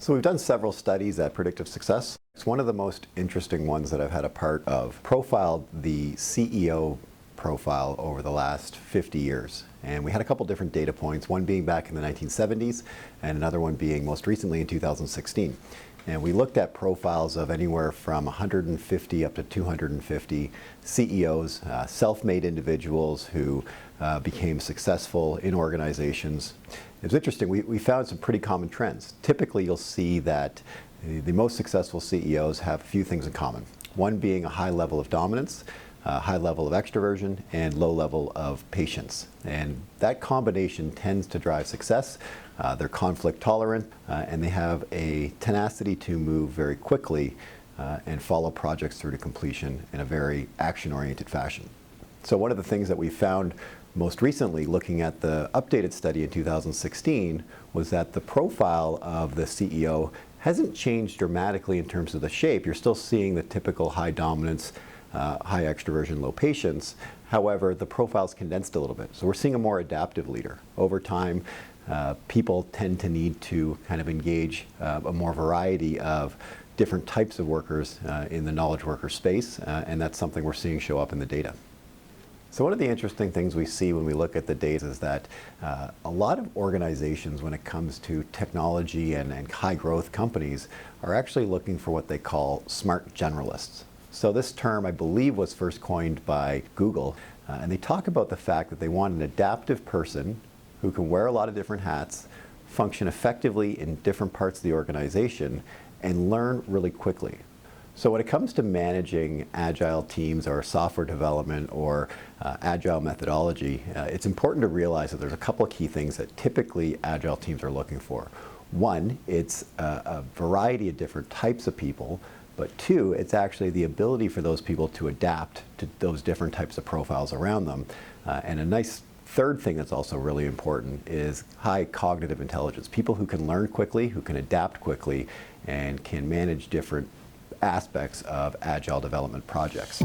So we've done several studies at predictive success. It's one of the most interesting ones that I've had a part of. Profiled the CEO profile over the last 50 years. And we had a couple different data points, one being back in the 1970s and another one being most recently in 2016. And we looked at profiles of anywhere from 150 up to 250 CEOs, self-made individuals who became successful in organizations. It was interesting, we found some pretty common trends. Typically you'll see that the most successful CEOs have a few things in common. One being a high level of dominance, high level of extroversion, and low level of patience. And that combination tends to drive success. They're conflict tolerant, and they have a tenacity to move very quickly and follow projects through to completion in a very action-oriented fashion. So one of the things that we found most recently, looking at the updated study in 2016, was that the profile of the CEO hasn't changed dramatically in terms of the shape. You're still seeing the typical high dominance, high extroversion, low patience. However, the profile's condensed a little bit. So we're seeing a more adaptive leader. Over time, people tend to need to kind of engage a more variety of different types of workers in the knowledge worker space, and that's something we're seeing show up in the data. So one of the interesting things we see when we look at the data is that a lot of organizations, when it comes to technology and high growth companies, are actually looking for what they call smart generalists. So this term, I believe, was first coined by Google, and they talk about the fact that they want an adaptive person who can wear a lot of different hats, function effectively in different parts of the organization, and learn really quickly. So when it comes to managing Agile teams or software development or Agile methodology, it's important to realize that there's a couple of key things that typically Agile teams are looking for. One, it's a variety of different types of people, but two, it's actually the ability for those people to adapt to those different types of profiles around them. And a nice third thing that's also really important is high cognitive intelligence. People who can learn quickly, who can adapt quickly, and can manage different aspects of Agile development projects.